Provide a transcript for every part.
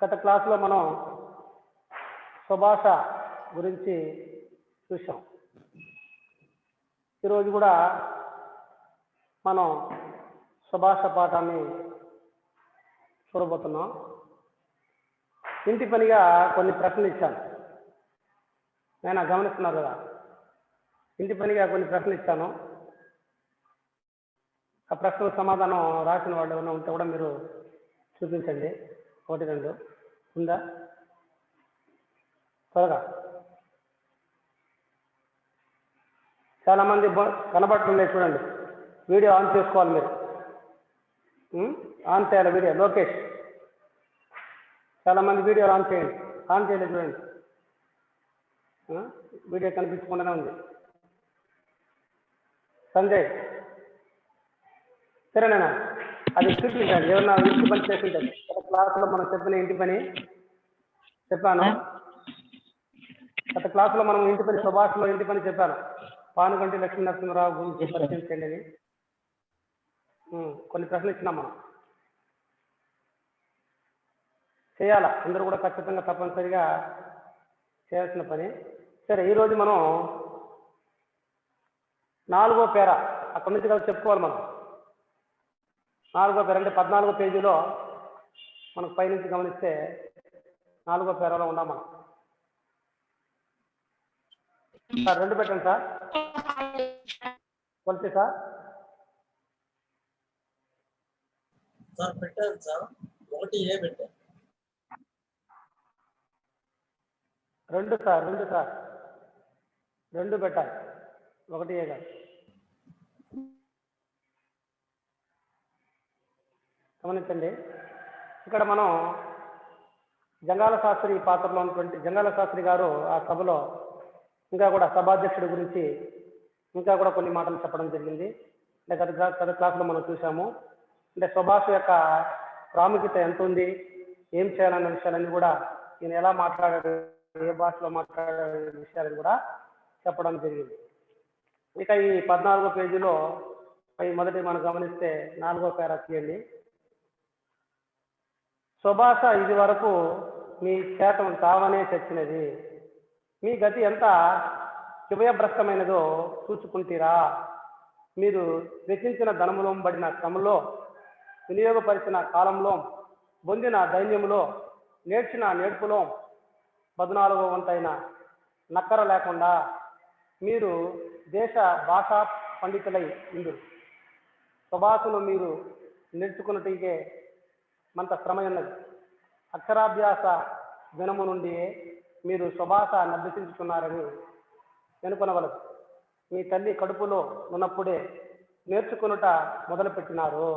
గత క్లాసులో మనం స్వభాష గురించి చూసాం. ఈరోజు కూడా మనం స్వభాష పాఠాన్ని చూడబోతున్నాం. ఇంటి పనిగా కొన్ని ప్రశ్నలు ఇచ్చాను. నేను గమనిస్తున్నారు కదా, ఇంటి పనిగా కొన్ని ప్రశ్నలు ఇచ్చాను. ఆ ప్రశ్నల సమాధానం రాసిన వాళ్ళు ఏమైనా ఉంటే కూడా మీరు చూపించండి. 1, 2 ఉందా? త్వరగా. చాలామంది కనబడుతుంది, చూడండి. వీడియో ఆన్ చేసుకోవాలి మీరు. ఆన్ చేయాలి వీడియో. లోకేష్, చాలామంది వీడియో ఆన్ చేయండి. ఆన్ చేయలేదు, చూడండి. వీడియో కనిపించకుండానే ఉంది. సంజయ్, సరేనా? అది చూపించండి. ఏమన్నా ఇంటి పని చేస్తుంటారు. క్లాసులో మనం చెప్పిన ఇంటి పని చెప్పాను. గత క్లాసులో మనం ఇంటి పని, స్వభాషలో ఇంటి పని చెప్పాను. పానుగంటి లక్ష్మీ నరసింహరావు గురించి పరిశీలించండి అని కొన్ని ప్రశ్నలు ఇచ్చినాం. మనం చేయాలా, అందరూ కూడా ఖచ్చితంగా తప్పనిసరిగా చేయాల్సిన పని. సరే, ఈరోజు మనం 4వ పేర అక్కడి నుంచి కదా చెప్పుకోవాలి. మనం 4వ పేర అంటే 14వ పేజీలో మనకు పైనుంచి గమనిస్తే 4వ పేరాలో ఉన్నాం మనం. సార్ 2 పెట్టండి సార్. కొలితే సార్ పెట్టాను సార్. 1A పెట్టాను. 2 సార్, 2 పెట్టాలి. 1A కాదు. గమనించండి, ఇక్కడ మనం జంగాల శాస్త్రి పాత్రలో ఉన్నటువంటి జంగాల శాస్త్రి గారు ఆ సభలో ఇంకా కూడా సభాధ్యక్షుడి గురించి ఇంకా కూడా కొన్ని మాటలు చెప్పడం జరిగింది. అంటే గత క్లాసులో మనం చూసాము. అంటే స్వభాష యొక్క ప్రాముఖ్యత ఎంత ఉంది, ఏం చేయాలన్న విషయాలన్నీ కూడా, ఈయన ఎలా మాట్లాడాడు, ఏ భాషలో మాట్లాడే విషయాలను కూడా చెప్పడం జరిగింది. ఇక ఈ 14వ పేజీలో మొదటి మనం గమనిస్తే 4వ పేరా తీయండి. స్వభాష ఇది వరకు మీ శాతం తావనే చచ్చినది, మీ గతి ఎంత హృదయభ్రష్టమైనదో చూచుకుంటారా. మీరు వెచ్చించిన ధనములో పడిన శ్రమలో, వినియోగపరిచిన కాలంలో, పొందిన దైన్యములో, నేర్చిన నేర్పులో 14వ వంతైన నక్కర లేకుండా మీరు దేశ భాషా పండితులై ఇందురు. స్వభాషను మీరు నేర్చుకున్నట్టుకే మంత శ్రమ ఉన్నది. అక్షరాభ్యాస దినము నుండి మీరు స్వభాష అభ్యసించుకున్నారని అనుకొనవలదు. మీ తల్లి కడుపులో ఉన్నప్పుడే నేర్చుకునుట మొదలుపెట్టినారు.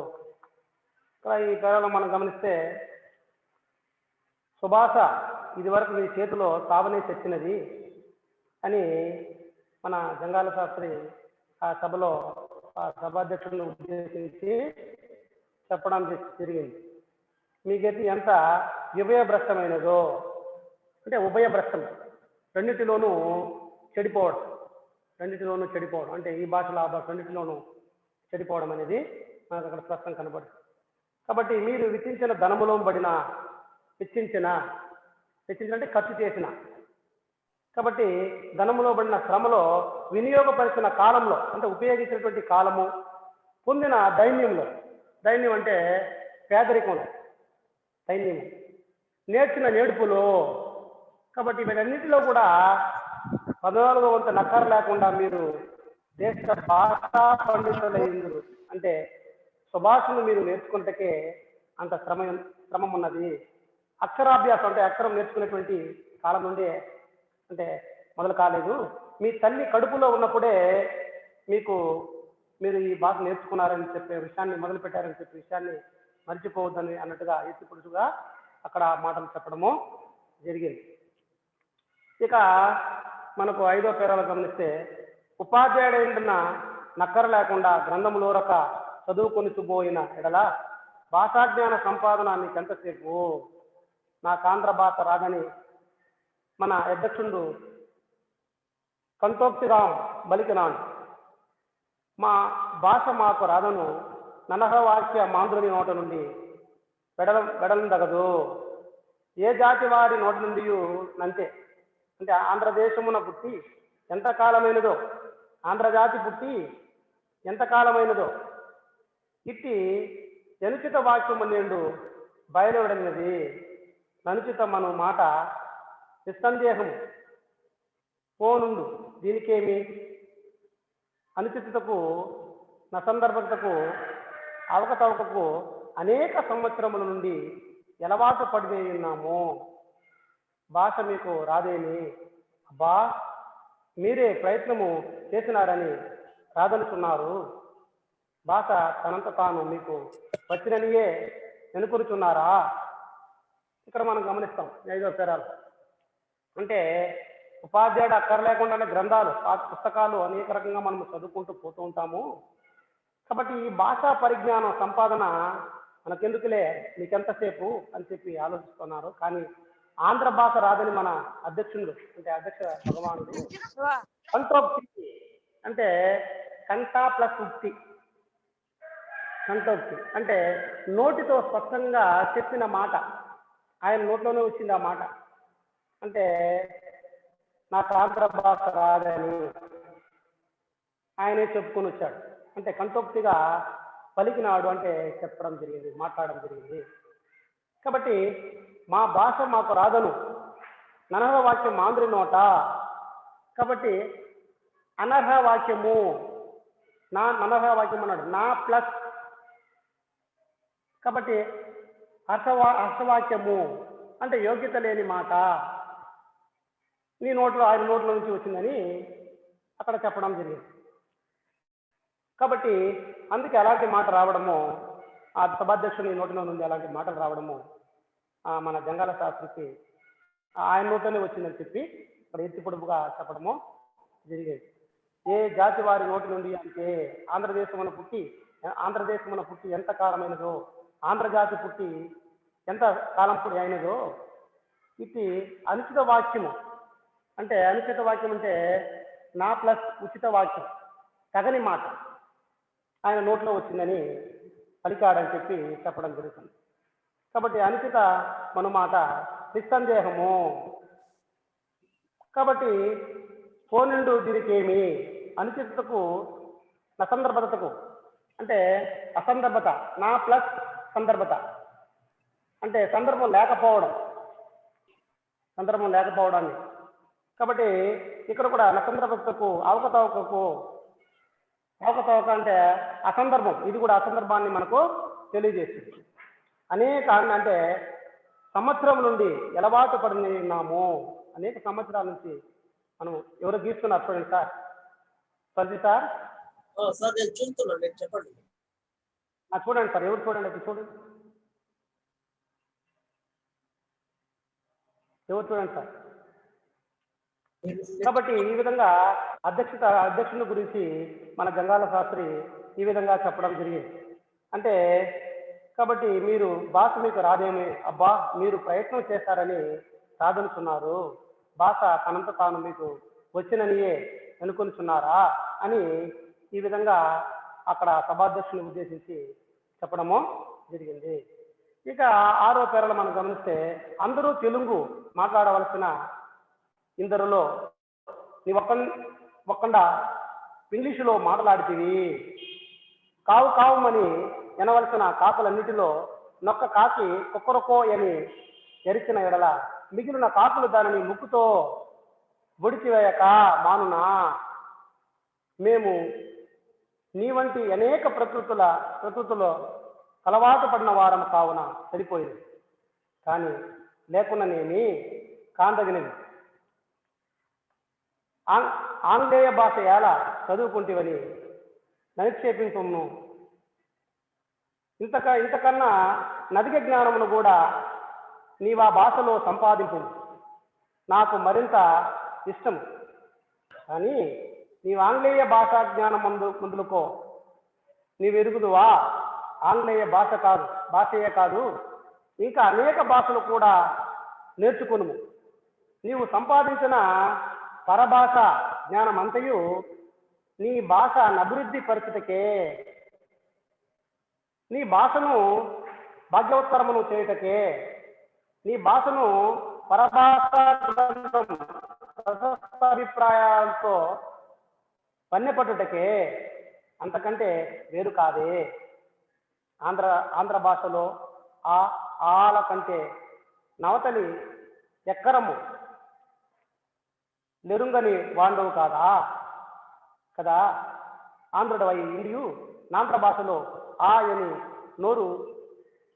ఈ పేరాలో మనం గమనిస్తే స్వభాష ఇది వరకు మీ చేతిలో సావనే చచ్చినది అని మన జంగాల శాస్త్రి ఆ సభలో ఆ సభాధ్యక్షులను ఉద్దేశించి చెప్పడం జరిగింది. మీ గతి ఎంత ఉభయభ్రష్టమైనదో, అంటే ఉభయభ్రష్టం, రెండింటిలోనూ చెడిపోవడం అంటే ఈ భాషలో ఆ భాష రెండింటిలోనూ చెడిపోవడం అనేది మనకు అక్కడ స్పష్టం కనబడుతుంది. కాబట్టి మీరు వెచ్చించిన ధనములో పడిన వెచ్చించిన అంటే ఖర్చు చేసిన, కాబట్టి ధనములో పడిన శ్రమలో, వినియోగపరిచిన కాలంలో అంటే ఉపయోగించినటువంటి కాలము, పొందిన దైన్యంలో, దైన్యం అంటే పేదరికంలో దైన్యము, నేర్చిన నేర్పులో, కాబట్టి వీటన్నిటిలో కూడా 14వ వంత నక్కర లేకుండా మీరు దేశ భాషా పండితులైందురు. అంటే స్వభాషను మీరు నేర్చుకుంటకే అంత శ్రమ ఉన్నది. అక్షరాభ్యాసం అంటే అక్షరం నేర్చుకునేటువంటి కాలం నుండి అంటే మొదలు కాలేదు. మీ తల్లి కడుపులో ఉన్నప్పుడే మీరు ఈ భాష నేర్చుకున్నారని చెప్పే విషయాన్ని, మొదలు పెట్టారని చెప్పే విషయాన్ని మర్చిపోవద్దని అన్నట్టుగా ఎత్తిపుడుచుగా అక్కడ మాటలు చెప్పడము జరిగింది. ఇక మనకు 5వ పేరాలో గమనిస్తే ఉపాధ్యాయుడైన నక్కర లేకుండా గ్రంథములోరక చదువుకొని పోయిన ఎడల భాషాజ్ఞాన సంపాదన నీకు ఎంతసేపు. నాకు ఆంధ్ర భాష రాదని మన అధ్యక్షుడు కంతోక్తిరాం బలికినాడు. మా భాష మాకు రాదను ననహవాక్య మాంద్రుని నోట నుండి వెడలందగదు. ఏ జాతి వారి నోటి నుండి నంతే, అంటే ఆంధ్రదేశమున పుట్టి ఎంతకాలమైనదో, ఆంధ్రజాతి పుట్టి ఎంతకాలమైనదో ఇట్టి జనుచిత వాక్యము నిండు బయలువడినది. ననుచితమను మాట నిస్సందేహము పోనుండు దీనికేమి, అనుచితకు నసందర్భతకు అవకతవకకు అనేక సంవత్సరముల నుండి ఎలవాటు పడి ఉన్నాము. భాష మీకు రాదేమి? అబ్బా, మీరే ప్రయత్నము చేసినారని రాదనుకున్నారు. భాష తనంత తాను మీకు వచ్చిననియే అనుకున్నారా? ఇక్కడ మనం గమనిస్తాం 5వ పేరాలు. అంటే ఉపాధ్యాయుడు అక్కర్లేకుండానే గ్రంథాలు, పుస్తకాలు అనేక రకంగా మనం చదువుకుంటూ పోతూ ఉంటాము. కాబట్టి ఈ భాషా పరిజ్ఞానం సంపాదన మనకెందుకులే, మీకెంతసేపు అని చెప్పి ఆలోచిస్తున్నారు. కానీ ఆంధ్ర భాష రాదని మన అధ్యక్షుడు, అంటే అధ్యక్ష భగవానుడు కంఠోక్తి, అంటే కంఠ ప్లస్ ఉక్తి, కంఠోక్తి అంటే నోటితో స్పష్టంగా చెప్పిన మాట, ఆయన నోట్లోనే వచ్చింది ఆ మాట. అంటే నాకు ఆంధ్ర భాష రాదని ఆయనే చెప్పుకొని వచ్చాడు. అంటే కంఠోక్తిగా పలికినాడు, అంటే చెప్పడం జరిగింది, మాట్లాడడం జరిగింది. కాబట్టి మా భాష మాకు రాదను, ననర్హ వాక్యం ఆంధ్రి నోట. కాబట్టి అనర్హ వాక్యము, నా అనర్హ వాక్యం అన్నాడు, నా ప్లస్. కాబట్టి హర్షవాక్యము అంటే యోగ్యత లేని మాట నీ నోట్లో, ఆయన నోట్లో నుంచి వచ్చిందని అక్కడ చెప్పడం జరిగింది. కాబట్టి అందుకే అలాంటి మాట రావడము, ఆ సభాధ్యక్షుని నోటిలో నుండి అలాంటి మాటలు రావడము మన జంగాల శాస్త్రికి ఆయన నోట్లోనే వచ్చిందని చెప్పి ఇక్కడ ఎత్తి పొడుపుగా చెప్పడము జరిగేది. ఏ జాతి వారి నోటి నుండి అంటే ఆంధ్రదేశమున పుట్టి ఎంత కాలమైనదో, ఆంధ్రజాతి పుట్టి ఎంత కాలం అయినదో ఇది అనుచిత వాక్యము. అంటే అనుచిత వాక్యం అంటే నా ప్లస్ ఉచిత వాక్యం, తగని మాట ఆయన నోట్లో వచ్చిందని పలికాడని చెప్పి చెప్పడం జరుగుతుంది. కాబట్టి అనుచిత మనుమాట నిస్సందేహము. కాబట్టి పోనిండు దీనికేమి, అనుచితకు నసందర్భతకు, అంటే అసందర్భత, నా ప్లస్ సందర్భత అంటే సందర్భం లేకపోవడాన్ని. కాబట్టి ఇక్కడ కూడా నసందర్భతకు అవకతవక అంటే అసందర్భం, ఇది కూడా అసందర్భాన్ని మనకు తెలియజేస్తుంది. అనేక అంటే సంవత్సరం నుండి ఎలవాటు పడినాము, అనేక సంవత్సరాల నుంచి మనం ఎవరు గీస్తున్నారు చూడండి సార్. సార్ సార్ నేను చూస్తున్నాను, నేను చెప్పండి. చూడండి సార్, ఎవరు చూడండి, అది చూడండి, ఎవరు చూడండి సార్. కాబట్టి ఈ విధంగా అధ్యక్షుని గురించి మన జంగాల శాస్త్రి ఈ విధంగా చెప్పడం జరిగింది. అంటే కాబట్టి మీరు భాష మీకు రాదేమి, అబ్బా మీరు ప్రయత్నం చేశారని సాధనుచున్నారు, భాష తనంత తాను మీకు వచ్చిననియే అనుకుంటున్నారా అని ఈ విధంగా అక్కడ సభాధ్యక్షుని ఉద్దేశించి చెప్పడము జరిగింది. ఇక 6వ పేరాలో మనం గమనిస్తే అందరూ తెలుగు మాట్లాడవలసిన ఇందరిలో నీ ఒక్కండా ఇంగ్లీషులో మాట్లాడితివి, కావుమని వినవలసిన కాకులన్నిటిలో నొక్క కాకి కుక్కరకో అని ఎరిచిన ఎడల మిగిలిన కాకులు దానిని ముక్కుతో బొడిచివేయక మానునా. మేము నీ వంటి అనేక ప్రకృతిలో అలవాటు పడిన వారం కావున సరిపోయింది, కానీ లేకున్నానేమి కాందగినవి. ఆంగ్లేయ భాష ఎలా చదువుకుంటేవని ననిక్షేపించము. ఇంతకన్నా నదిక జ్ఞానమును కూడా నీవా భాషలో సంపాదింపు, నాకు మరింత ఇష్టం. కానీ నీవు ఆంగ్లేయ భాషా జ్ఞానం ముందులకో, నీవు ఎరుగుదువా ఆంగ్లేయ భాషయే కాదు ఇంకా అనేక భాషలు కూడా నేర్చుకును. నీవు సంపాదించిన పరభాష జ్ఞానం అంతయు నీ భాష అభివృద్ధి పరిస్థితికే, నీ భాషను భాగ్యోత్తరమును చేయుటకే, నీ భాషను పరభాషా గ్రంథం ప్రశస్తాభిప్రాయాలతో పన్నెపట్టుటకే, అంతకంటే వేరు కాదే. ఆంధ్ర భాషలో ఆ ఆల కంటే నవతలి ఎక్కరము నెరుంగని వాండవు కాదా కదా. ఆంధ్రుడవై ఇండియు నాంధ్ర భాషలో ఆ అని నోరు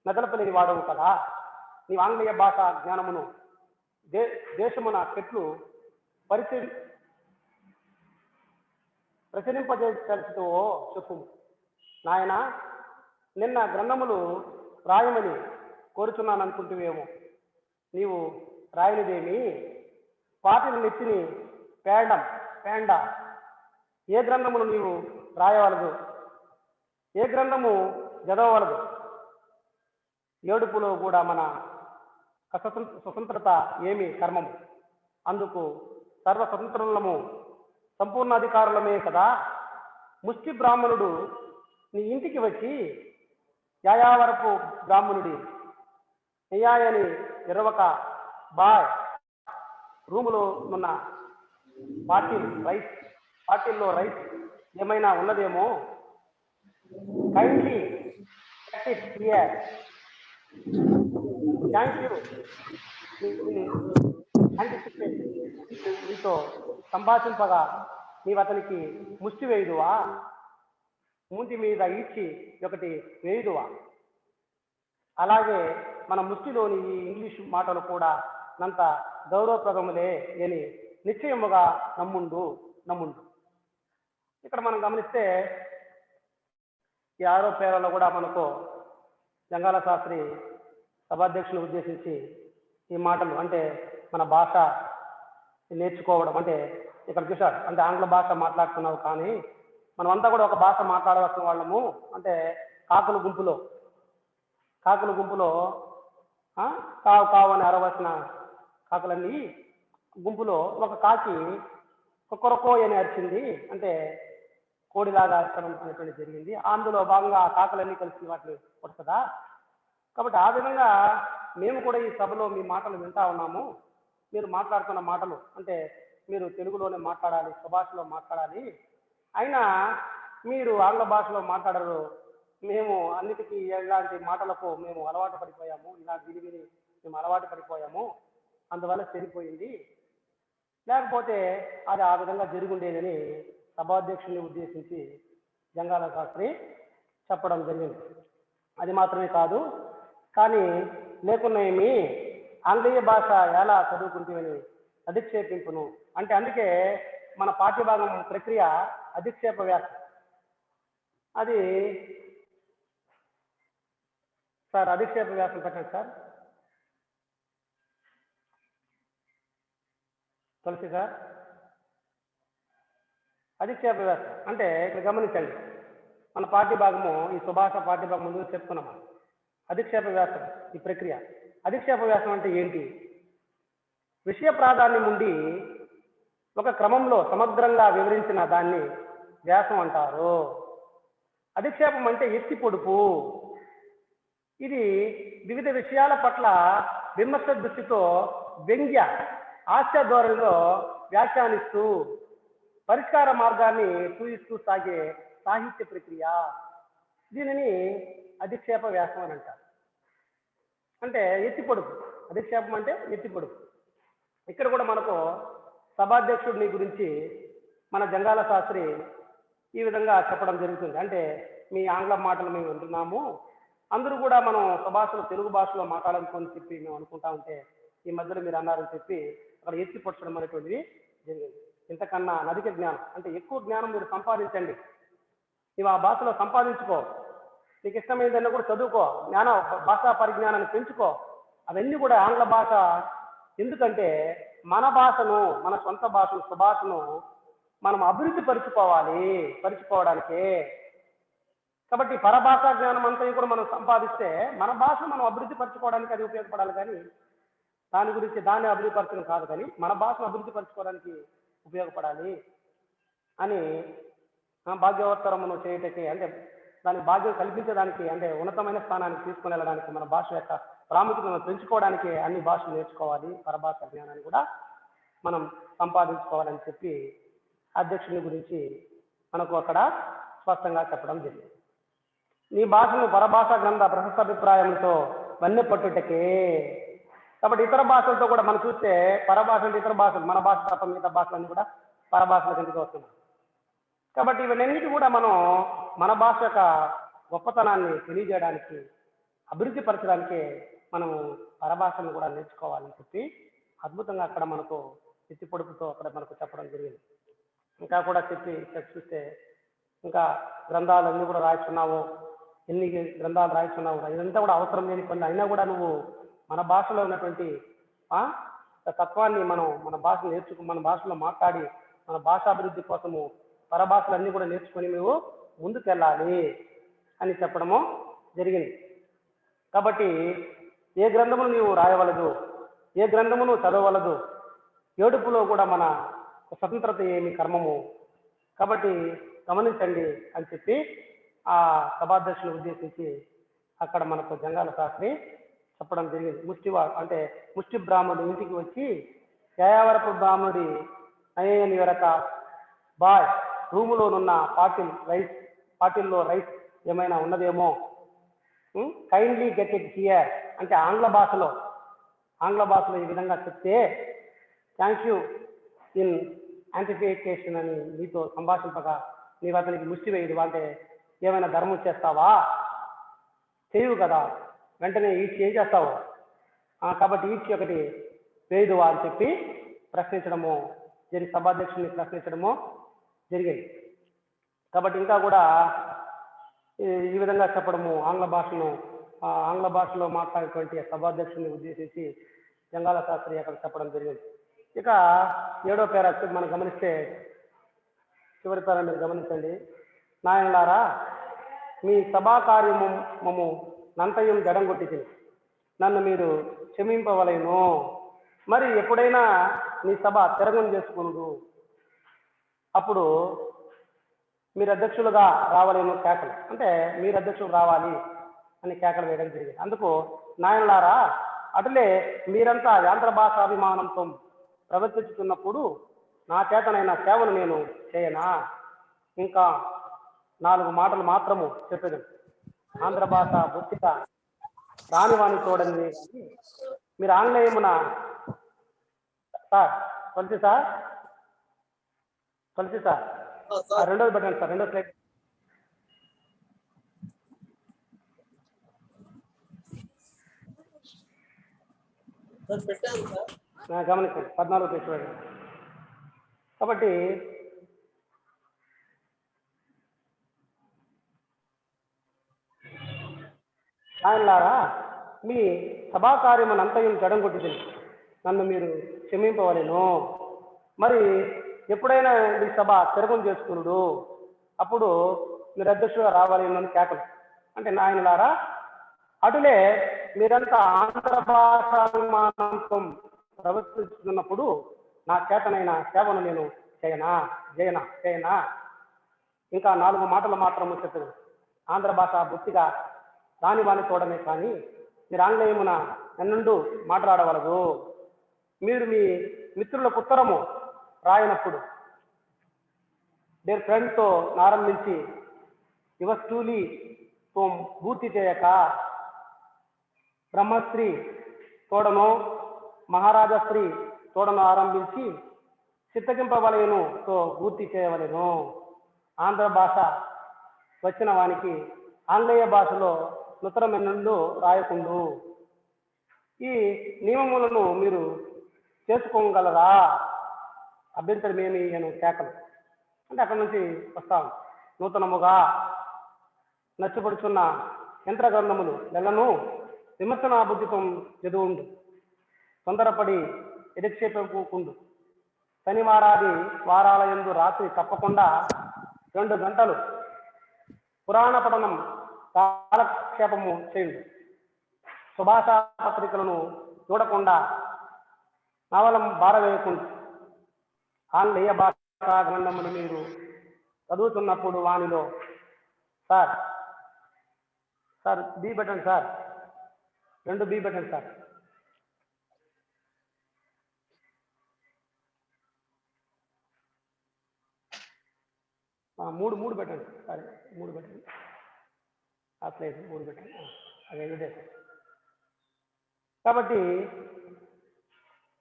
మెదలపలేని వాడవు కదా. నీవు ఆంగ్లేయ భాష జ్ఞానమును దేశమున చెట్లు ప్రచురింపజేసో చెప్పు నాయన. నిన్న గ్రంథములు రాయమని కోరుచున్నాను అనుకుంటువేమో, నీవు రాయనిదేమి. పాటిని నెత్తిని పేండ ఏ గ్రంథమును నీవు రాయవలదు, ఏ గ్రంథము చదవవలదు. ఏడుపులో కూడా మన స్వతంత్రత ఏమి కర్మము, అందుకు సర్వ స్వతంత్రులము సంపూర్ణాధికారులమే కదా. ముష్టి బ్రాహ్మణుడు నీ ఇంటికి వచ్చి యాయావరపు బ్రాహ్మణుడి నెయ్యాయని ఇరవక బాయ్ రూములో ఉన్న పార్టీల్లో రైస్ ఏమైనా ఉన్నదేమో, కైండ్లీ థ్యాంక్ యూ నీతో సంభాషింపగా నీవు అతనికి ముష్టి వేయుదువా, మూంటి మీద ఈడ్చి ఒకటి వేయుదువా. అలాగే మన ముష్టిలోని ఈ ఇంగ్లీష్ మాటలు కూడా నంత గౌరవప్రదములే అని నిశ్చయముగా నమ్ముండు. ఇక్కడ మనం గమనిస్తే ఈ 6వ పేరాలో కూడా మనకు జంగాల శాస్త్రి సభాధ్యక్షుని ఉద్దేశించి ఈ మాటలు, అంటే మన భాష నేర్చుకోవడం, అంటే ఇక్కడ చూశాడు, అంటే ఆంగ్ల భాష మాట్లాడుతున్నావు కానీ మనమంతా కూడా ఒక భాష మాట్లాడవలసిన వాళ్ళము. అంటే కాకుల గుంపులో కావు కావు అని అరవలసిన కాకులన్నీ గుంపులో ఒక కాకి కొక్కరకో అని అరిచింది, అంటే కోడిలాగా అరచడం అనేటువంటి జరిగింది. అందులో భాగంగా ఆ కాకులన్నీ కలిసి వాటిని కొడుతుందా. కాబట్టి ఆ విధంగా మేము కూడా ఈ సభలో మీ మాటలు వింటా ఉన్నాము. మీరు మాట్లాడుతున్న మాటలు అంటే మీరు తెలుగులోనే మాట్లాడాలి, స్వభాషలో మాట్లాడాలి, అయినా మీరు ఆంగ్ల భాషలో మాట్లాడరు. మేము అన్నిటికీ ఇలాంటి మాటలకు మేము అలవాటు పడిపోయాము, ఇలా విని మేము అలవాటు పడిపోయాము, అందువల్ల సరిపోయింది, లేకపోతే అది ఆ విధంగా జరుగుండేదని సభాధ్యక్షుని ఉద్దేశించి జంగాల శాస్త్రి చెప్పడం జరిగింది. అది మాత్రమే కాదు, కానీ లేకున్నా ఏమి ఆంగ్లేయ భాష ఎలా చదువుకుంటేమని అధిక్షేపింపును అంటే, అందుకే మన పాఠ్యభాగం ప్రక్రియ అధిక్షేప వ్యాసం. అది సార్ అధిక్షేప వ్యాసం పెట్టండి సార్. తులసి సార్, అధిక్షేప వ్యాసం అంటే ఇక్కడ గమనించండి, మన పాఠ్యభాగము ఈ సుభాష పాఠ్యభాగం ముందు చెప్పుకున్నాము. అధిక్షేప వ్యాసం ఈ ప్రక్రియ. అధిక్షేప వ్యాసం అంటే ఏంటి? విషయ ప్రాధాన్యం ఉండి ఒక క్రమంలో సమగ్రంగా వివరించిన దాన్ని వ్యాసం అంటారు. అధిక్షేపం అంటే ఎత్తి పొడుపు. ఇది వివిధ విషయాల పట్ల విమర్శ దృష్టితో వ్యంగ్య హాస్య ధోరణిలో వ్యాఖ్యానిస్తూ పరిష్కార మార్గాన్ని చూయిస్తూ సాగే సాహిత్య ప్రక్రియ. దీనిని అధిక్షేప వ్యాసం అని అంటారు. అంటే ఎత్తి పొడుపు. అధిక్షేపం అంటే ఎత్తి పొడుపు. ఇక్కడ కూడా మనకు సభాధ్యక్షుడిని గురించి మన జంగాల శాస్త్రి ఈ విధంగా చెప్పడం జరుగుతుంది. అంటే మీ ఆంగ్ల మాటలు మేము వింటున్నాము, అందరూ కూడా మనం స్వభాషలో తెలుగు భాషలో మాట్లాడాలని చెప్పి మేము అనుకుంటా ఉంటే ఈ మధ్యలో మీరు అన్నారని చెప్పి అక్కడ ఎత్తి పొచ్చడం అనేటువంటిది జరిగింది. ఇంతకన్నా నదిక జ్ఞానం అంటే ఎక్కువ జ్ఞానం మీరు సంపాదించండి, నువ్వు ఆ భాషలో సంపాదించుకో, నీకు ఇష్టమైనదన్నా కూడా చదువుకో, భాషా పరిజ్ఞానాన్ని పెంచుకో. అవన్నీ కూడా ఆంగ్ల భాష. ఎందుకంటే మన భాషను, మన సొంత భాషను, స్వభాషను మనం అభివృద్ధి పరుచుకోవడానికే. కాబట్టి పరభాషా జ్ఞానం అంతా కూడా మనం సంపాదిస్తే మన భాష మనం అభివృద్ధి పరచుకోవడానికి అది ఉపయోగపడాలి, కానీ దాన్ని అభివృద్ధి పరచడం కాదు, కానీ మన భాషను అభివృద్ధి పరచుకోవడానికి ఉపయోగపడాలి అని భాగ్యోత్తరమును చేయటకి, అంటే దాని భాగ్యం కల్పించడానికి, అంటే ఉన్నతమైన స్థానానికి తీసుకుని వెళ్ళడానికి మన భాష యొక్క ప్రాముఖ్యతను పెంచుకోవడానికి అన్ని భాషలు నేర్చుకోవాలి, పరభాష జ్ఞానాన్ని కూడా మనం సంపాదించుకోవాలని చెప్పి అధ్యక్షుని గురించి మనకు అక్కడ స్పష్టంగా చెప్పడం జరిగింది. నీ భాషను పరభాష గ్రంథ ప్రశస్త అభిప్రాయంతో వన్నెపట్టుటకే. కాబట్టి ఇతర భాషలతో కూడా మనం చూస్తే పరభాష అంటే ఇతర భాషలు, మన భాష తప్ప మిగతా భాషలన్నీ కూడా పరభాషల కిందకి వస్తున్నాయి. కాబట్టి ఇవన్నిటి కూడా మనం మన భాష యొక్క గొప్పతనాన్ని తెలియజేయడానికి, అభివృద్ధి పరచడానికే మనం పరభాషను కూడా నేర్చుకోవాలని చెప్పి అద్భుతంగా అక్కడ మనకు ఎత్తి పొడుపుతో అక్కడ మనకు చెప్పడం జరిగింది. ఇంకా కూడా చూస్తే ఇంకా గ్రంథాలన్నీ కూడా రాయిస్తున్నావు, ఎన్ని గ్రంథాలు రాయిస్తున్నావు, ఇదంతా కూడా అవసరం లేని కొన్ని అయినా కూడా నువ్వు మన భాషలో ఉన్నటువంటి తత్వాన్ని మనం మన భాషను మన భాషలో మాట్లాడి మన భాషాభివృద్ధి కోసము పరభాషలన్నీ కూడా నేర్చుకొని నువ్వు ముందుకెళ్ళాలి అని చెప్పడము జరిగింది. కాబట్టి ఏ గ్రంథమును నీవు రాయవలదు, ఏ గ్రంథమును చదవవలదు, ఏడుపులో కూడా మన స్వతంత్రత ఏమి కర్మము, కాబట్టి గమనించండి అని చెప్పి ఆ సభాధ్యక్షుని ఉద్దేశించి అక్కడ మనకు జంగాల శాస్త్రి చెప్పడం జరిగింది. ముష్టి బ్రాహ్మణుడు ఇంటికి వచ్చి యాయావరపు బ్రాహ్మణుడి అయ్యని వెరక బాయ్ రూములోనున్న పాటిల్లో రైస్ ఏమైనా ఉన్నదేమో, కైండ్లీ గెట్ ఇట్ హియర్ అంటే ఆంగ్ల భాషలో ఈ విధంగా చెప్తే థ్యాంక్ యూ ఇన్ యాంటిఫికేషన్ అని నీతో సంభాషింపగా నీవు అతనికి ముష్టి వేయదు అంటే ఏమైనా ధర్మం చేస్తావా, చేయవు కదా, వెంటనే ఈడ్చి ఏం చేస్తావు, కాబట్టి ఈడ్చి ఒకటి వేయదువా అని చెప్పి సభాధ్యక్షుని ప్రశ్నించడము జరిగింది. కాబట్టి ఇంకా కూడా ఈ విధంగా చెప్పడము ఆంగ్ల భాషలో మాట్లాడేటువంటి సభాధ్యక్షుని ఉద్దేశించి జంగాల శాస్త్రి అక్కడ చెప్పడం జరిగింది. ఇక 7వ పేరా మనం గమనిస్తే చివరి పేరా మీరు గమనించండి. నాయనలారా, మీ సభా కార్యము నంతయం జడంగొట్టి నన్ను మీరు క్షమింపవలేను. మరి ఎప్పుడైనా నీ సభ తిరగం చేసుకునుడు, అప్పుడు మీరు అధ్యక్షులుగా రావాలేను కేకలు, అంటే మీరు అధ్యక్షులు రావాలి అని కేకలు వేయడం జరిగింది. అందుకు నాయనలారా, అటులే మీరంతా యాంత్ర భాషాభిమానంతో ప్రవర్తించుతున్నప్పుడు నా చేతనైన సేవను నేను చేయనా? ఇంకా 4 మాటలు మాత్రము చెప్పేది. ఆంధ్ర భాష బొత్తిగా రానివాణి చూడండి. మీరు ఆంగ్లేయమున సార్ రెండోది పెట్టండి సార్, రెండో స్లైడ్. గమనించండి 14 పేజీ చూడండి. కాబట్టి ఆయనలారా, మీ సభాకార్యమును అంతయం జడంగొట్టి నన్ను మీరు క్షమింపవలేను. మరి ఎప్పుడైనా ఈ సభ తిరగం చేసుకున్నాడు, అప్పుడు మీరు అధ్యక్షులుగా రావాలేను అని కేకలు. అంటే నాయనలారా, అటులే మీరంతా ఆంధ్ర భాషాభిమానంతో ప్రవర్తిస్తున్నప్పుడు నా చేతనైన సేవను నేను చేయనా? ఇంకా 4 మాటలు మాత్రము చెప్పదు. ఆంధ్ర భాష బొత్తిగా రానివాణి చూడమే కానీ మీరు ఆంగ్లేయమున నన్నుండు మాట్లాడవలదు. మీరు మీ మిత్రులకు ఉత్తరము రాయనప్పుడు డేర్ ఫ్రెండ్తో ప్రారంభించి యువస్టూలితో పూర్తి చేయక బ్రహ్మశ్రీ తోడను మహారాజశ్రీ తోడను ఆరంభించి చిత్తగింపవలెనుతో పూర్తి చేయవలెను. ఆంధ్ర భాష వచ్చిన వానికి ఆంగ్లేయ భాషలో నుతరమెన్నుండు రాయకుండు. ఈ నియమములను మీరు చేసుకోగలరా? అభ్యంతరమేమి అని కేకలు. అంటే అక్కడి నుంచి వస్తాం. నూతనముగా నచ్చబడుచున్న యంత్ర గ్రంథములు నెలను విమర్శనా బుద్ధితో చదువుండు, తొందరపడి ఎదిక్షేపకుండు. శనివారాది వారాల యందు రాత్రి తప్పకుండా 2 గంటలు పురాణ పఠనం కాలక్షేపము చేయండి. సుభాషా పత్రికలను చూడకుండా నవలం బారవేయకుండా ఆంగ్లేయ భాషా గ్రంథములు మీరు చదువుతున్నప్పుడు వానిలో సార్ బి పెట్టండి సార్, 2 బి పెట్టండి సార్. మూడు పెట్టండి. సరే 3 పెట్టండి. ఆ ప్లేస్ 3 పెట్టండి. అదే ఇదే. కాబట్టి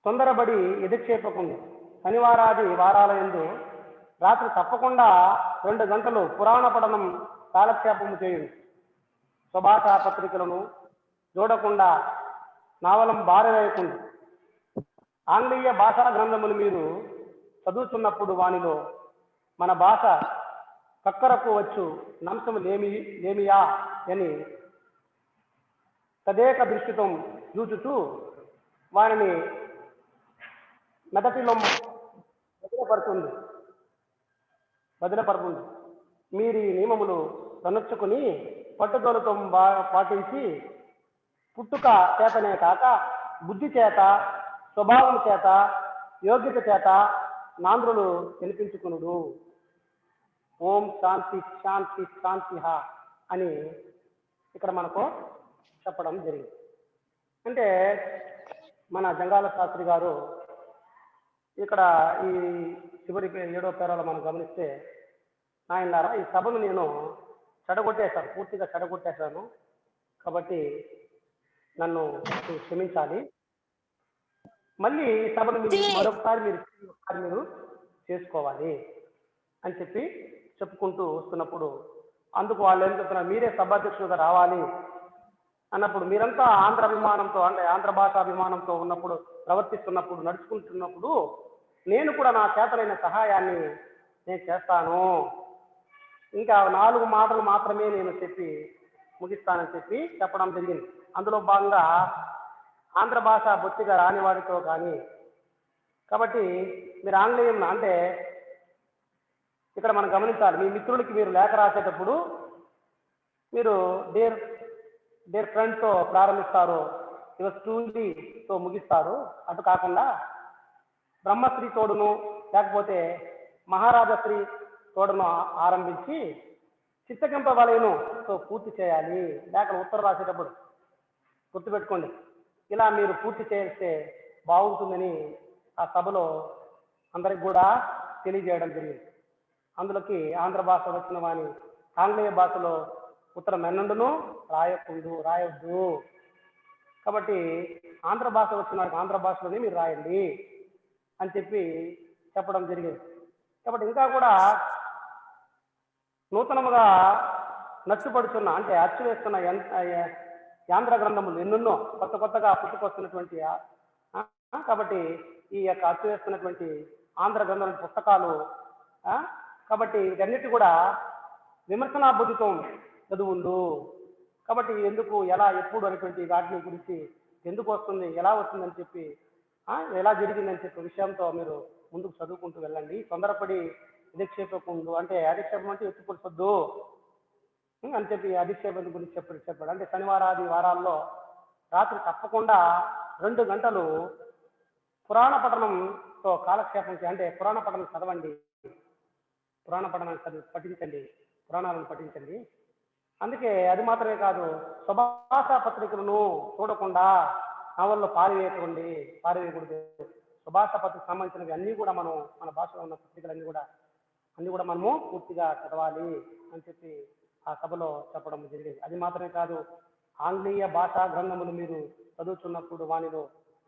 తొందరబడి ఎదుర్చేపకుంది శనివారాది వారాల యందు రాత్రి తప్పకుండా 2 గంటలు పురాణ పఠనం కాలక్షేపము చేయండి. స్వభాషా పత్రికలను చూడకుండా నావలం బారవేయకుండా ఆంగ్లేయ భాషా గ్రంథములు మీరు చదువుతున్నప్పుడు వానిలో మన భాష కక్కరకు వచ్చు నంశము లేమియా అని తదేక దృష్టితో చూచుతూ వారిని మెదటిలో బదిలపడుతుంది. మీరు ఈ నియమములు తనొచ్చుకుని పట్టుదలతో పాటించి పుట్టుక చేతనే కాక బుద్ధి చేత స్వభావం చేత యోగ్యత చేత నాంధ్రులు వినిపించుకునుడు. ఓం శాంతి శాంతి శాంతి అని ఇక్కడ మనకు చెప్పడం జరిగింది. అంటే మన జంగాల శాస్త్రి గారు ఇక్కడ ఈ చివరి 7వ పేరాలో మనం గమనిస్తే, నాయనలారా ఈ సభను నేను చెడగొట్టేశాను, పూర్తిగా చెడగొట్టేశాను, కాబట్టి నన్ను క్షమించాలి. మళ్ళీ ఈ సభను మరొకసారి మీరు చేసుకోవాలి అని చెప్పి చెప్పుకుంటూ వస్తున్నప్పుడు, అందుకు వాళ్ళు ఏం చెప్తున్నారు, మీరే సభాధ్యక్షులుగా రావాలి అన్నప్పుడు, మీరంతా ఆంధ్ర అభిమానంతో అంటే ఆంధ్ర భాష అభిమానంతో ఉన్నప్పుడు, ప్రవర్తిస్తున్నప్పుడు, నడుచుకుంటున్నప్పుడు నేను కూడా నా చేతనైన సహాయాన్ని నేను చేస్తాను, ఇంకా 4 మాటలు మాత్రమే నేను చెప్పి ముగిస్తానని చెప్పి చెప్పడం జరిగింది. అందులో భాగంగా ఆంధ్ర భాష బొత్తిగా రాని వాడితో కానీ, కాబట్టి మీరు ఆంగ్లేయం అంటే ఇక్కడ మనం గమనించాలి, మీ మిత్రులకి మీరు లేఖ రాసేటప్పుడు మీరు డేర్ ఫ్రెండ్తో ప్రారంభిస్తారు, యువర్ ట్రూలీతో ముగిస్తారు. అటు కాకుండా బ్రహ్మశ్రీ తోడును లేకపోతే మహారాజశ్రీ తోడును ఆరంభించి చిత్తకెంప వలయను తో పూర్తి చేయాలి. లేఖను ఉత్తరం రాసేటప్పుడు గుర్తుపెట్టుకోండి, ఇలా మీరు పూర్తి చేస్తే బాగుంటుందని ఆ సభలో అందరికి కూడా తెలియజేయడం జరిగింది. అందులోకి ఆంధ్ర భాష వచ్చిన వాని ఆంగ్లేయ భాషలో ఉత్తరం ఎన్నండును రాయొద్దు. కాబట్టి ఆంధ్ర భాష వచ్చిన వారికి ఆంధ్ర భాషలోనే మీరు రాయండి అని చెప్పి చెప్పడం జరిగింది. కాబట్టి ఇంకా కూడా నూతనముగా నచ్చుపడుతున్న అంటే అచ్చు వేస్తున్న యాంధ్ర గ్రంథములు ఎన్నెన్నో కొత్తగా పుట్టుకొస్తున్నటువంటి, కాబట్టి ఈ యొక్క అచ్చు వేస్తున్నటువంటి ఆంధ్ర గ్రంథం పుస్తకాలు, కాబట్టి వీటన్నిటి కూడా విమర్శనా బుద్ధితో చదువుండు. కాబట్టి ఎందుకు ఎలా ఎప్పుడు అనేటువంటి వాటిని గురించి ఎందుకు వస్తుంది, ఎలా వస్తుందని చెప్పి, ఎలా జరిగిందని చెప్పే విషయంతో మీరు ముందుకు చదువుకుంటూ వెళ్ళండి. తొందరపడి అధిక్షేపకుండు అంటే అధిక్షేపం అంటే ఎత్తుకొచ్చొద్దు అని చెప్పి అధిక్షేపం గురించి చెప్పాడు. అంటే శనివారాది వారాల్లో రాత్రి తప్పకుండా 2 గంటలు పురాణ పఠనంతో కాలక్షేపం అంటే పురాణ పఠనం చదవండి, పురాణ పఠనాన్ని పఠించండి, పురాణాలను పఠించండి. అందుకే అది మాత్రమే కాదు, స్వభాషా పత్రికలను చూడకుండా నవల్లో పారివేయకూడదు. స్వభాషా పత్రిక సంబంధించినవి అన్నీ కూడా మనం మన భాషలో ఉన్న పత్రికలన్నీ కూడా మనము పూర్తిగా చదవాలి అని చెప్పి ఆ సభలో చెప్పడం జరిగింది. అది మాత్రమే కాదు, ఆంగ్లేయ భాషా గ్రంథములు మీరు చదువుతున్నప్పుడు వానిలో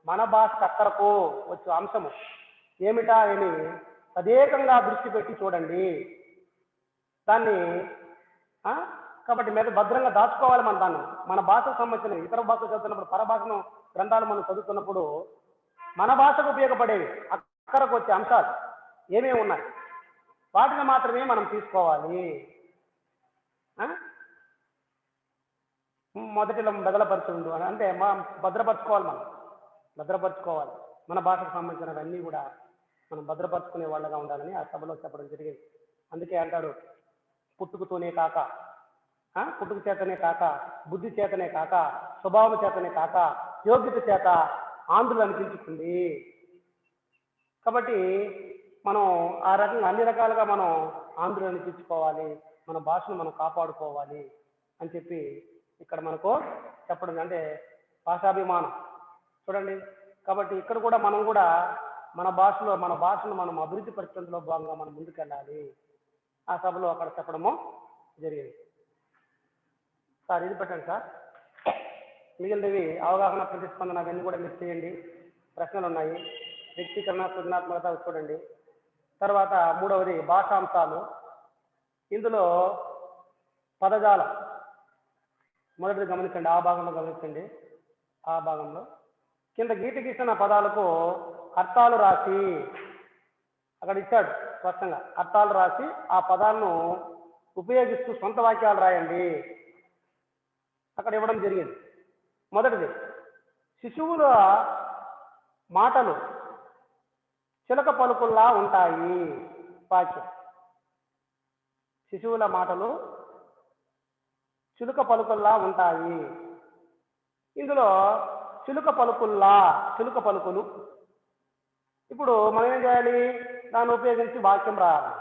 మన భాష అక్కరకు వచ్చు అంశము ఏమిటా అని తదేకంగా దృష్టి పెట్టి చూడండి. దాన్ని కాబట్టి మీద భద్రంగా దాచుకోవాలి. మన భాషకు సంబంధించిన ఇతర భాషలు చదువుతున్నప్పుడు, పరభాషను గ్రంథాలు మనం చదువుతున్నప్పుడు మన భాషకు ఉపయోగపడేవి అక్కరకు వచ్చే అంశాలు ఏమేమి ఉన్నాయి వాటిని మాత్రమే మనం తీసుకోవాలి. మొదటిలో బదలపరచుండు అంటే భద్రపరచుకోవాలి, భద్రపరచుకోవాలి. మన భాషకు సంబంధించినవన్నీ కూడా మనం భద్రపరచుకునే వాళ్ళగా ఉండాలని ఆ సభలో చెప్పడం జరిగింది. అందుకే అంటాడు, పుట్టుకతోనే కాక, పుట్టుక చేతనే కాక, బుద్ధి చేతనే కాక, స్వభావం చేతనే కాక, యోగ్యత చేత ఆంధ్రులు అనిపించుకుంది. కాబట్టి మనం ఆ రకంగా అన్ని రకాలుగా మనం ఆంధ్రులు అనిపించుకోవాలి, మన భాషను మనం కాపాడుకోవాలి అని చెప్పి ఇక్కడ మనకు చెప్పడం. అంటే భాషాభిమానం. చూడండి, కాబట్టి ఇక్కడ కూడా మనం కూడా మన భాషను మనం అభివృద్ధి పరిస్థితుల్లో భాగంగా మనం ముందుకెళ్ళాలి. ఆ సభలో అక్కడ చెప్పడము జరిగింది. సార్ ఇది పెట్టండి సార్. మిగిలినవి అవగాహన, ప్రతిస్పందన అవన్నీ కూడా మీరు చేయండి. ప్రశ్నలు ఉన్నాయి. వ్యక్తీకరణ, సృజనాత్మకత చూడండి. తర్వాత మూడవది భాషాంశాలు. ఇందులో పదజాలం మొదటిది గమనించండి. ఆ భాగంలో గమనించండి. ఆ భాగంలో కింద గీత గీసిన పదాలకు అర్థాలు రాసి, అక్కడ ఇచ్చాడు స్పష్టంగా, అర్థాలు రాసి ఆ పదాలను ఉపయోగిస్తూ సొంత వాక్యాలు రాయండి. అక్కడ ఇవ్వడం జరిగింది. మొదటిది, శిశువుల మాటలు చిలక పలుకుల్లా ఉంటాయి. వాక్యం, శిశువుల మాటలు చిలుక పలుకుల్లా ఉంటాయి. ఇందులో చిలుక పలుకులు. ఇప్పుడు మనం ఏం చేయాలి? దాన్ని ఉపయోగించి వాక్యం రాయాలి.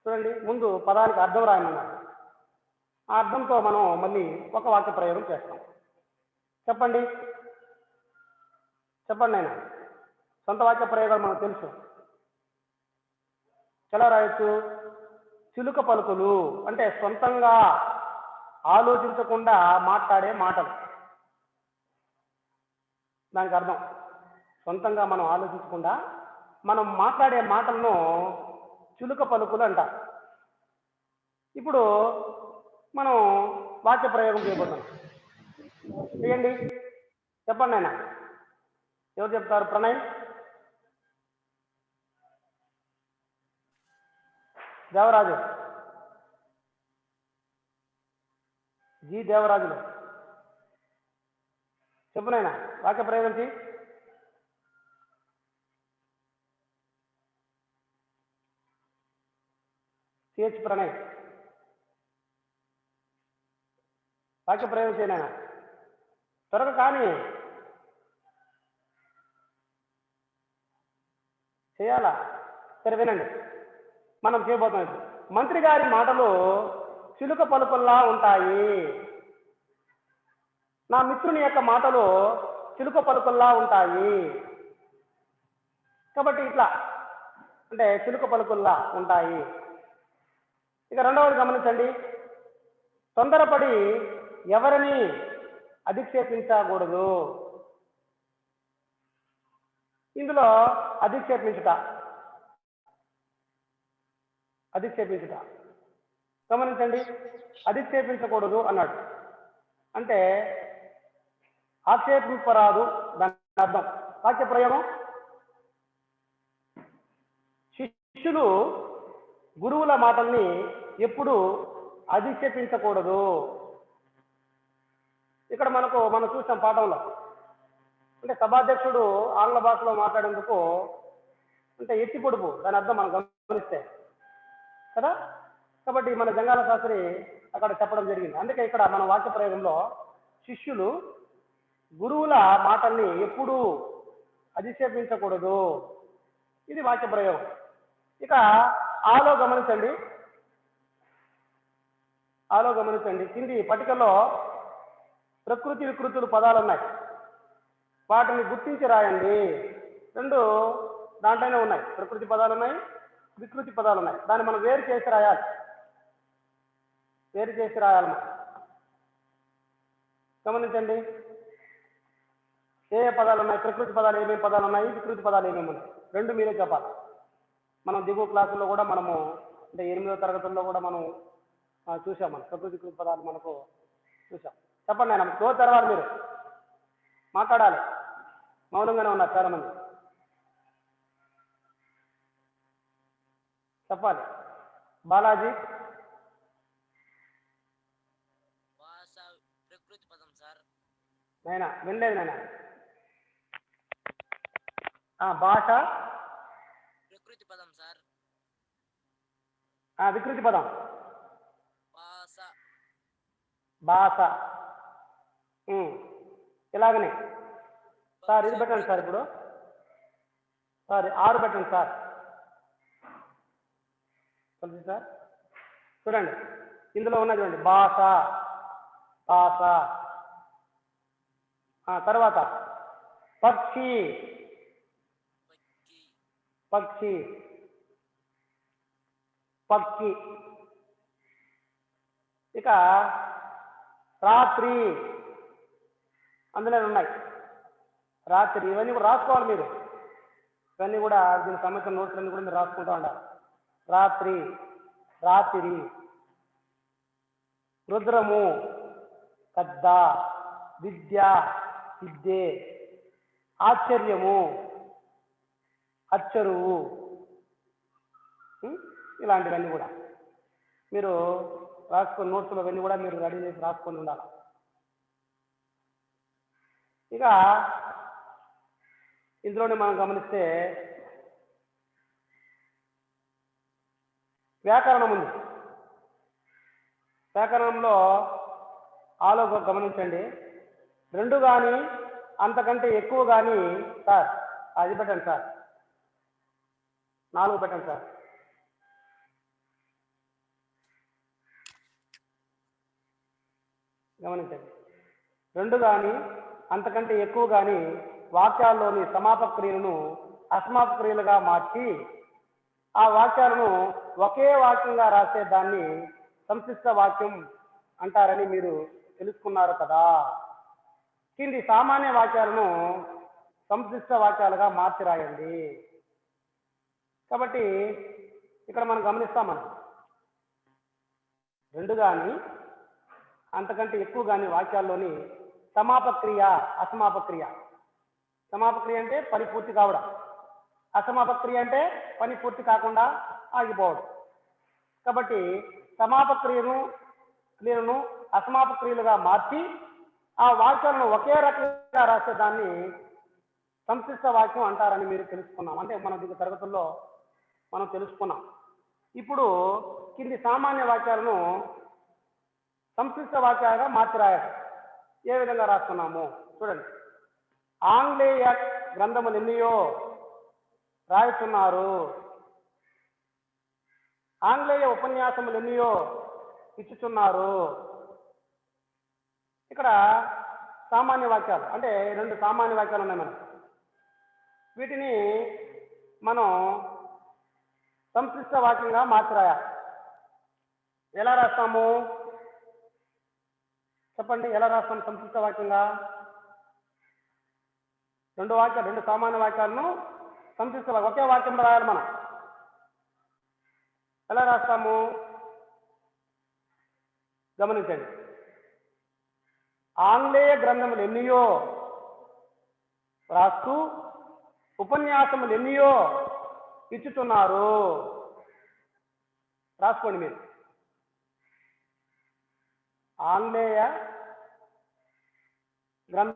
చూడండి, ముందు పదానికి అర్థం రాయమన్నారు. ఆ అర్థంతో మనం మళ్ళీ ఒక వాక్య ప్రయోగం చేస్తాం. చెప్పండి ఆయన. సొంత వాక్య ప్రయోగాలు మనకు తెలుసు. ఎలా రాయొచ్చు? చిలుక పలుకులు అంటే సొంతంగా ఆలోచించకుండా మాట్లాడే మాటలు. దానికి అర్థం, సొంతంగా మనం ఆలోచించకుండా మనం మాట్లాడే మాటలను చిలుక పలుకులు అంటారు. ఇప్పుడు మనం వాక్య ప్రయోగం చేయబోతున్నాం. చేయండి. చెప్పండి ఆయన. ఎవరు చెప్తారు? ప్రణయ్, దేవరాజు, జి దేవరాజులు చెప్పు నాయన. వాక్య ప్రయోగం చేయి. సిహెచ్ ప్రణయ్, వాక్య ప్రయోగం చేయనైనా త్వరగా కానీ చేయాలా? సరే వినండి, మనం చేయబోతాం ఇప్పుడు. మంత్రి గారి మాటలు చిలుక పలుకుల్లా ఉంటాయి. నా మిత్రుని యొక్క మాటలు చిలుక పలుకుల్లా ఉంటాయి. కాబట్టి ఇట్లా అంటే చిలుక పలుకుల్లా ఉంటాయి. ఇక రెండవది గమనించండి. తొందరపడి ఎవరిని అధిక్షేపించకూడదు. ఇందులో అధిక్షేపించుట గమనించండి. అధిక్షేపించకూడదు అన్నాడు అంటే ఆక్షేపింపరాదు, దాని అర్థం. వాక్య ప్రయోగం, శిష్యులు గురువుల మాటల్ని ఎప్పుడు అధిక్షేపించకూడదు. ఇక్కడ మనం చూసాం పాఠంలో, అంటే సభాధ్యక్షుడు ఆంగ్ల భాషలో మాట్లాడేందుకు అంటే ఎత్తి పొడుపు, దాని అర్థం మనం గమనిస్తే కదా. కాబట్టి మన జంగాల శాస్త్రి అక్కడ చెప్పడం జరిగింది. అందుకే ఇక్కడ మన వాక్య ప్రయోగంలో శిష్యులు గురువుల మాటల్ని ఎప్పుడూ అధిక్షేపించకూడదు, ఇది వాక్య ప్రయోగం. ఇక ఆలో గమనించండి. కింది పట్టికలో ప్రకృతి వికృతులు పదాలు ఉన్నాయి. వాటిని గుర్తించి రాయండి. రెండు దాంట్లోనే ఉన్నాయి. ప్రకృతి పదాలు ఉన్నాయి, వికృతి పదాలు ఉన్నాయి. దాన్ని మనం వేరు చేసి రాయాలి. మనం గమనించండి. ఏ పదాలు ఉన్నాయి, ప్రకృతి పదాలు ఏమేమి పదాలు ఉన్నాయి, వికృతి పదాలు ఏమేమి ఉన్నాయి, రెండు మీరే చెప్పాలి. మనం దిగువ క్లాసుల్లో కూడా మనము అంటే 8వ తరగతుల్లో కూడా మనం చూసాం. మనం ప్రకృతి వికృతి పదాలు మనకు చూసాం. చెప్పండి ఆయన. రోజు తర్వాత మీరు మాట్లాడాలి. మౌనంగానే ఉన్నారు చాలా మంది. చెప్పాలి. బాలాజీ, ప్రకృతి పదం సార్. నాయనా వినలేదు నాయన. భాష ప్రకృతి పదం సార్. వికృతి పదం భాష. ఇలాగనే సార్ ఇది పెట్టండి సార్. ఇప్పుడు సార్ 6 పెట్టండి సార్. సార్ చూడండి, ఇందులో ఉన్నది చూడండి. భాష తర్వాత పక్షి, పక్కి, పక్షి, పక్షి. ఇక రాత్రి, అందులో ఉన్నాయి రాత్రి. ఇవన్నీ కూడా రాసుకోవాలి మీరు. ఇవన్నీ కూడా దీనికి సంబంధించిన నోట్లన్నీ కూడా మీరు రాసుకుంటూ ఉండాలి. రాత్రి, రాత్రి. రుద్రము, కద్ద. విద్య, విద్యే. ఆశ్చర్యము, అచ్చరువు. ఇలాంటివన్నీ కూడా మీరు రాసుకొని నోట్స్లో అవన్నీ కూడా మీరు రెడీ చేసి రాసుకొని ఉండాలి. ఇక ఇందులోనే మనం గమనిస్తే వ్యాకరణం ఉంది. వ్యాకరణంలో ఆలోచన గమనించండి. 2 కానీ అంతకంటే ఎక్కువ కానీ సార్ అది పెట్టండి సార్, 4 పెట్టండి సార్. గమనించండి. 2 కానీ అంతకంటే ఎక్కువ కానీ వాక్యాల్లోని సమాపక క్రియలను అసమాపక క్రియలుగా మార్చి ఆ వాక్యాలను ఒకే వాక్యంగా రాసే దాన్ని సంశిష్ట వాక్యం అంటారని మీరు తెలుసుకున్నారు కదా. కింది సామాన్య వాక్యాలను సంశిష్ట వాక్యాలుగా మార్చి రాయండి. కాబట్టి ఇక్కడ మనం గమనిస్తాం, మనం 2 కానీ అంతకంటే ఎక్కువ కానీ వాక్యాల్లోని సమాపక క్రియ, అసమాపక క్రియ. సమాపక క్రియ అంటే పని పూర్తి కావడం, అసమాపక క్రియ అంటే పని పూర్తి కాకుండా ఆగిపోవడం. కాబట్టి సమాపక క్రియలను అసమాపక క్రియలుగా మార్చి ఆ వాక్యాలను ఒకే రకంగా రాసే దాన్ని సంశిష్ట వాక్యం అంటారని మీరు తెలుసుకున్నాం. అంటే మన దీని తరగతుల్లో మనం తెలుసుకున్నాం. ఇప్పుడు కింది సామాన్య వాక్యాలను సంశిష్ట వాక్యాలుగా మార్చి రాయాలి. ఏ విధంగా రాస్తున్నాము చూడండి. ఆంగ్లేయ గ్రంథములు ఎన్నియో రాయుచున్నారు, ఆంగ్లేయ ఉపన్యాసములు ఎన్నియో ఇచ్చుచున్నారు. ఇక్కడ సామాన్య వాక్యాలు అంటే 2 సామాన్య వాక్యాలు ఉన్నాయి మనకు. వీటిని మనం సంశిష్ట వాక్యంగా మార్చి రాయాలి. ఎలా రాస్తాము చెప్పండి? ఎలా రాస్తాం సంశిష్ట వాక్యంగా? 2 సామాన్య వాక్యాలను సంశిష్ట ఒకే వాక్యంలో రాయాలి మనం. ఎలా రాస్తాము గమనించండి. ఆంగ్లేయ గ్రంథములు ఎన్నియో రాస్తూ ఉపన్యాసములు ఎన్నియో ఇచ్చుతున్నారు. రాసుకోండి మీరు. ఆంగ్లేయ గ్రంథ